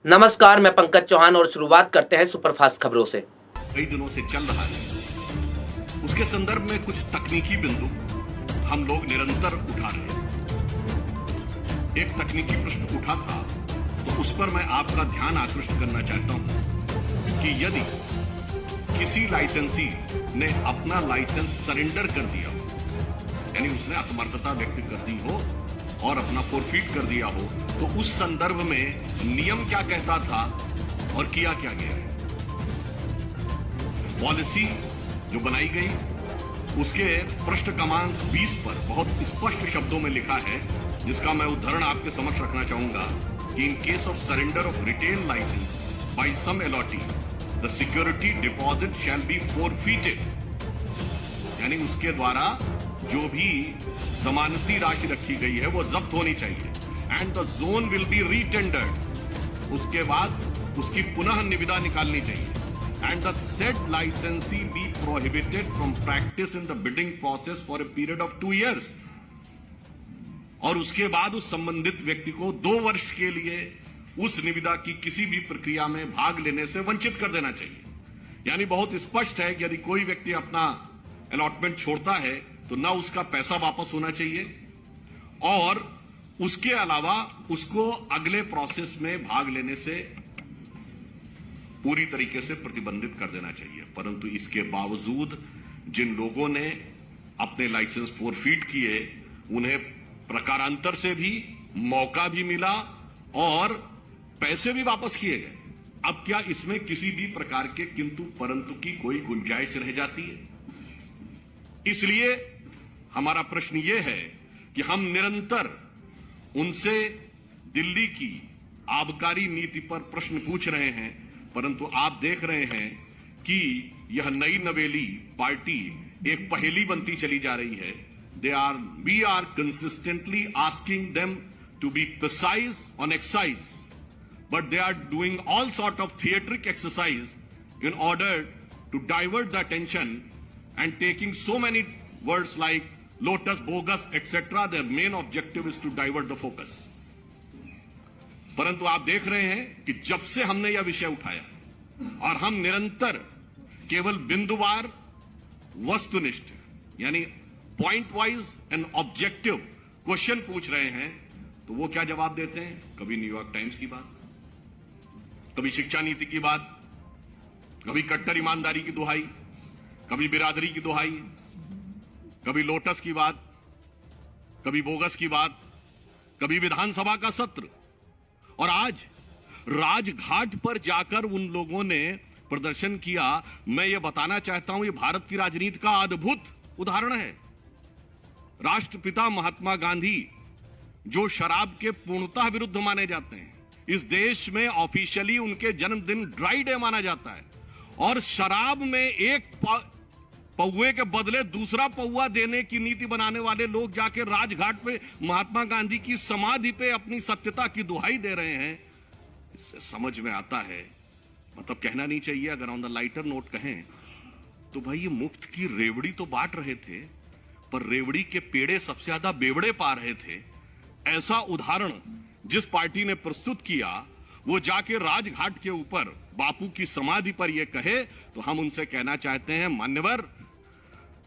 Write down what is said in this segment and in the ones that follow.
नमस्कार, मैं पंकज चौहान और शुरुआत करते हैं सुपरफास्ट खबरों से। कई दिनों से चल रहा है, उसके संदर्भ में कुछ तकनीकी बिंदु हम लोग निरंतर उठा रहे हैं। एक तकनीकी प्रश्न उठा था, तो उस पर मैं आपका ध्यान आकृष्ट करना चाहता हूं कि यदि किसी लाइसेंसी ने अपना लाइसेंस सरेंडर कर दिया हो, यानी उसने असमर्थता व्यक्त कर दी हो और अपना फोरफीट कर दिया हो, तो उस संदर्भ में नियम क्या कहता था और किया क्या गया है। पॉलिसी जो बनाई गई, उसके पृष्ठ क्रमांक 20 पर बहुत स्पष्ट शब्दों में लिखा है, जिसका मैं उदाहरण आपके समक्ष रखना चाहूंगा कि in case of surrender of retail licence by some allottee the security deposit shall be forfeited, यानी उसके द्वारा जो भी जमानती राशि रखी गई है वो जब्त होनी चाहिए, and the zone will be retendered, उसके बाद उसकी पुनः निविदा निकालनी चाहिए, and the said licensee be prohibited from practice in the bidding process for a period of 2 years, और उसके बाद उस संबंधित व्यक्ति को 2 वर्ष के लिए उस निविदा की किसी भी प्रक्रिया में भाग लेने से वंचित कर देना चाहिए। यानी बहुत स्पष्ट है कि यदि कोई व्यक्ति अपना अलॉटमेंट छोड़ता है तो ना उसका पैसा वापस होना चाहिए और उसके अलावा उसको अगले प्रोसेस में भाग लेने से पूरी तरीके से प्रतिबंधित कर देना चाहिए। परंतु इसके बावजूद जिन लोगों ने अपने लाइसेंस फोरफीट किए, उन्हें प्रकारांतर से भी मौका भी मिला और पैसे भी वापस किए गए। अब क्या इसमें किसी भी प्रकार के किंतु परंतु की कोई गुंजाइश रह जाती है? इसलिए हमारा प्रश्न यह है कि हम निरंतर उनसे दिल्ली की आबकारी नीति पर प्रश्न पूछ रहे हैं, परंतु आप देख रहे हैं कि यह नई नवेली पार्टी एक पहेली बनती चली जा रही है। We are consistently asking them to be precise on exercise, but they are doing all sort of theatric exercise in order to divert the attention and taking so many words like lotus, bogus etcetera. Their main objective is to divert the focus. परंतु आप देख रहे हैं कि जब से हमने यह विषय उठाया और हम निरंतर केवल बिंदुवार वस्तुनिष्ठ यानी point wise and objective question पूछ रहे हैं, तो वो क्या जवाब देते हैं? कभी न्यूयॉर्क टाइम्स की बात, कभी शिक्षा नीति की बात, कभी कट्टर ईमानदारी की दुहाई, कभी बिरादरी की दुहाई, कभी लोटस की बात, कभी बोगस की बात, कभी विधानसभा का सत्र, और आज राजघाट पर जाकर उन लोगों ने प्रदर्शन किया। मैं यह बताना चाहता हूं, यह भारत की राजनीति का अद्भुत उदाहरण है। राष्ट्रपिता महात्मा गांधी, जो शराब के पूर्णतः विरुद्ध माने जाते हैं, इस देश में ऑफिशियली उनके जन्मदिन ड्राई डे माना जाता है, और शराब में एक पौवे के बदले दूसरा पौवा देने की नीति बनाने वाले लोग जाके राजघाट पे महात्मा गांधी की समाधि पे अपनी सत्यता की दुहाई दे रहे हैं। इससे समझ में आता है, मतलब कहना नहीं चाहिए, अगर ऑन द लाइटर नोट कहें तो भाई ये मुफ्त की रेवड़ी तो बांट रहे थे, पर रेवड़ी के पेड़े सबसे ज्यादा बेवड़े पा रहे थे। ऐसा उदाहरण जिस पार्टी ने प्रस्तुत किया, वो जाके राजघाट के ऊपर बापू की समाधि पर यह कहे, तो हम उनसे कहना चाहते हैं, मान्यवर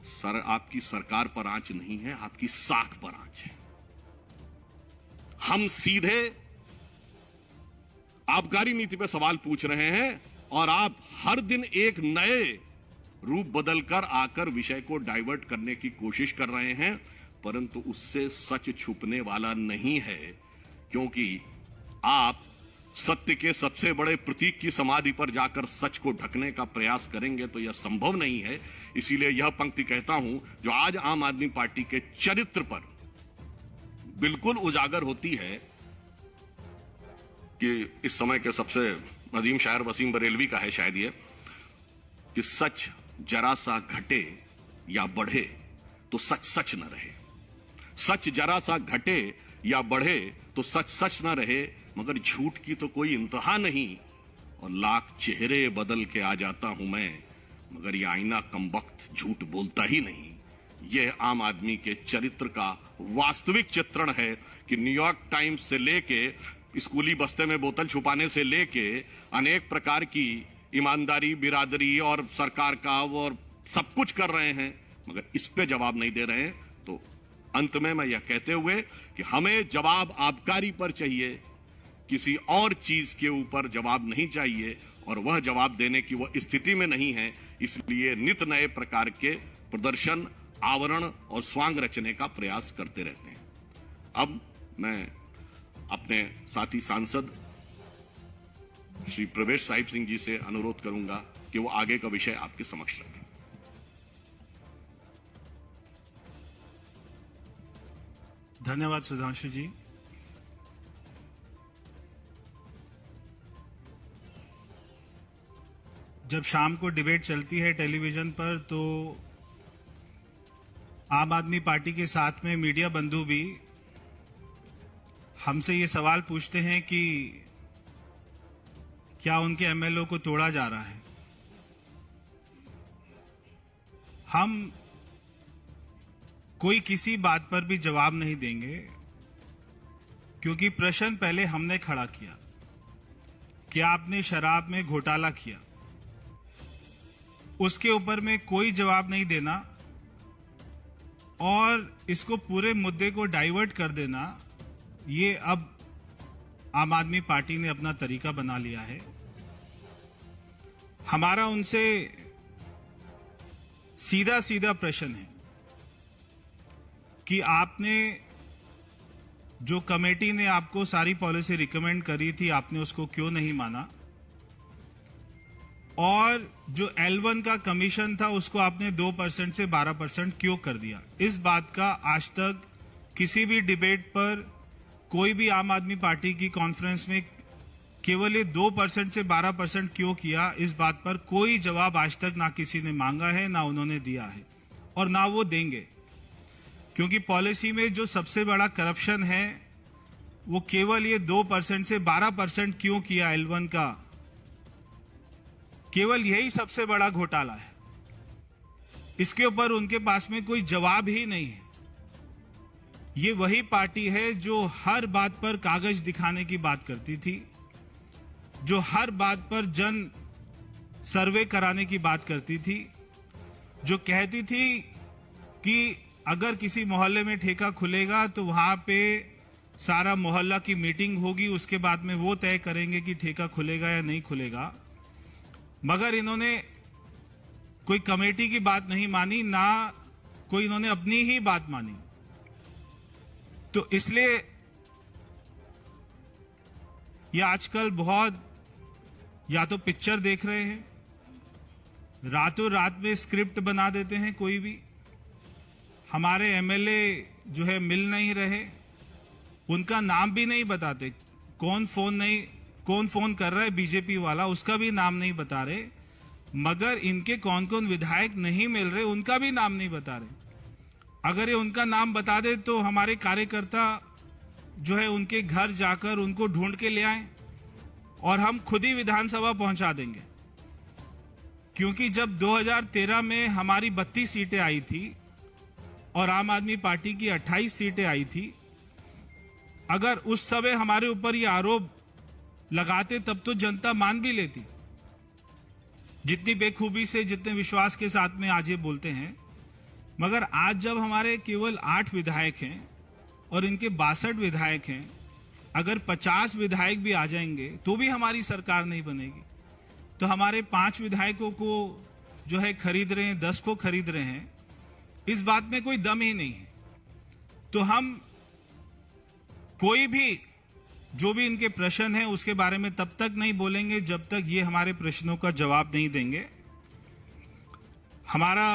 सर, आपकी सरकार पर आंच नहीं है, आपकी साख पर आंच है। हम सीधे आबकारी नीति पर सवाल पूछ रहे हैं और आप हर दिन एक नए रूप बदलकर आकर विषय को डाइवर्ट करने की कोशिश कर रहे हैं, परंतु उससे सच छुपने वाला नहीं है, क्योंकि आप सत्य के सबसे बड़े प्रतीक की समाधि पर जाकर सच को ढकने का प्रयास करेंगे तो यह संभव नहीं है। इसीलिए यह पंक्ति कहता हूं, जो आज आम आदमी पार्टी के चरित्र पर बिल्कुल उजागर होती है, कि इस समय के सबसे अजीम शायर वसीम बरेलवी का है शायद ये, कि सच जरा सा घटे या बढ़े तो सच सच न रहे, सच जरा सा घटे या बढ़े तो सच सच न रहे, मगर झूठ की तो कोई इंतहा नहीं, और लाख चेहरे बदल के आ जाता हूं मैं, मगर ये आईना कमबख्त झूठ बोलता ही नहीं। यह आम आदमी के चरित्र का वास्तविक चित्रण है कि न्यूयॉर्क टाइम्स से लेके स्कूली बस्ते में बोतल छुपाने से लेके अनेक प्रकार की ईमानदारी, बिरादरी और सरकार का और सब कुछ कर रहे हैं, मगर इस पे जवाब नहीं दे रहे हैं। तो अंत में मैं यह कहते हुए कि हमें जवाब आबकारी पर चाहिए, किसी और चीज के ऊपर जवाब नहीं चाहिए, और वह जवाब देने की वह स्थिति में नहीं है, इसलिए नित नए प्रकार के प्रदर्शन, आवरण और स्वांग रचने का प्रयास करते रहते हैं। अब मैं अपने साथी सांसद श्री प्रवेश साहिब सिंह जी से अनुरोध करूंगा कि वो आगे का विषय आपके समक्ष रखें। धन्यवाद सुधांशु जी। जब शाम को डिबेट चलती है टेलीविजन पर, तो आम आदमी पार्टी के साथ में मीडिया बंधु भी हमसे ये सवाल पूछते हैं कि क्या उनके एमएलए को तोड़ा जा रहा है। हम कोई किसी बात पर भी जवाब नहीं देंगे, क्योंकि प्रश्न पहले हमने खड़ा किया कि आपने शराब में घोटाला किया, उसके ऊपर में कोई जवाब नहीं देना और इसको पूरे मुद्दे को डाइवर्ट कर देना, ये अब आम आदमी पार्टी ने अपना तरीका बना लिया है। हमारा उनसे सीधा सीधा प्रश्न है कि आपने जो कमेटी ने आपको सारी पॉलिसी रिकमेंड करी थी, आपने उसको क्यों नहीं माना, और जो L1 का कमीशन था उसको आपने 2% से 12% क्यों कर दिया। इस बात का आज तक किसी भी डिबेट पर, कोई भी आम आदमी पार्टी की कॉन्फ्रेंस में केवल ये 2% से 12% क्यों किया, इस बात पर कोई जवाब आज तक ना किसी ने मांगा है, ना उन्होंने दिया है और ना वो देंगे। क्योंकि पॉलिसी में जो सबसे बड़ा करप्शन है वो केवल ये 2% से 12% क्यों किया L1 का, केवल यही सबसे बड़ा घोटाला है। इसके ऊपर उनके पास में कोई जवाब ही नहीं है। ये वही पार्टी है जो हर बात पर कागज दिखाने की बात करती थी, जो हर बात पर जन सर्वे कराने की बात करती थी, जो कहती थी कि अगर किसी मोहल्ले में ठेका खुलेगा तो वहां पे सारा मोहल्ला की मीटिंग होगी, उसके बाद में वो तय करेंगे कि ठेका खुलेगा या नहीं खुलेगा। मगर इन्होंने कोई कमेटी की बात नहीं मानी, ना कोई इन्होंने अपनी ही बात मानी। तो इसलिए ये आजकल बहुत या तो पिक्चर देख रहे हैं, रातों रात में स्क्रिप्ट बना देते हैं। कोई भी हमारे एमएलए जो है मिल नहीं रहे, उनका नाम भी नहीं बताते, कौन फोन कर रहा है बीजेपी वाला, उसका भी नाम नहीं बता रहे, मगर इनके कौन कौन विधायक नहीं मिल रहे उनका भी नाम नहीं बता रहे। अगर ये उनका नाम बता दे तो हमारे कार्यकर्ता जो है उनके घर जाकर उनको ढूंढ के ले आए और हम खुद ही विधानसभा पहुंचा देंगे। क्योंकि जब 2013 में हमारी 32 सीटें आई थी और आम आदमी पार्टी की 28 सीटें आई थी, अगर उस समय हमारे ऊपर ये आरोप लगाते तब तो जनता मान भी लेती। जितनी बेखूबी से, जितने विश्वास के साथ में आज ये बोलते हैं, मगर आज जब हमारे केवल 8 विधायक हैं और इनके 62 विधायक हैं, अगर 50 विधायक भी आ जाएंगे तो भी हमारी सरकार नहीं बनेगी। तो हमारे 5 विधायकों को जो है खरीद रहे हैं, 10 को खरीद रहे हैं, इस बात में कोई दम ही नहीं है। तो हम कोई भी जो भी इनके प्रश्न है उसके बारे में तब तक नहीं बोलेंगे जब तक ये हमारे प्रश्नों का जवाब नहीं देंगे। हमारा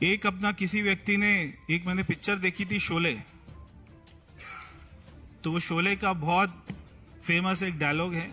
एक अपना किसी व्यक्ति ने, एक मैंने पिक्चर देखी थी शोले, तो वो शोले का बहुत फेमस एक डायलॉग है,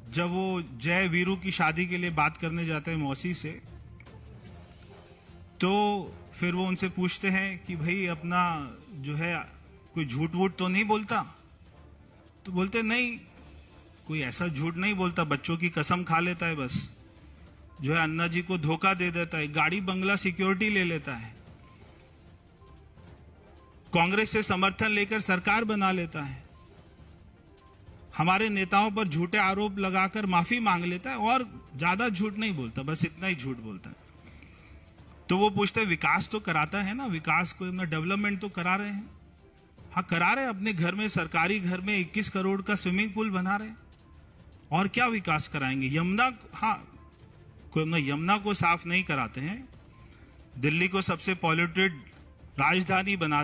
जब वो जय वीरू की शादी के लिए बात करने जाते हैं मौसी से, तो फिर वो उनसे पूछते हैं कि भाई अपना जो है कोई झूठ वूठ तो नहीं बोलता। तो बोलते नहीं, कोई ऐसा झूठ नहीं बोलता, बच्चों की कसम खा लेता है, बस जो है अन्ना जी को धोखा दे देता है, गाड़ी बंगला सिक्योरिटी ले लेता है। कांग्रेस से समर्थन लेकर सरकार बना लेता है, हमारे नेताओं पर झूठे आरोप लगाकर माफी मांग लेता है और ज्यादा झूठ नहीं बोलता, बस इतना ही झूठ बोलता है। तो वो पूछते हैं विकास तो कराता है ना, विकास को डेवलपमेंट तो करा रहे हैं। हाँ करा रहे हैं, अपने घर में, सरकारी घर में 21 करोड़ का स्विमिंग पूल बना रहे हैं। और क्या विकास कराएंगे? यमुना, हाँ कोई यमुना को साफ नहीं कराते हैं, दिल्ली को सबसे पॉल्यूटेड राजधानी बना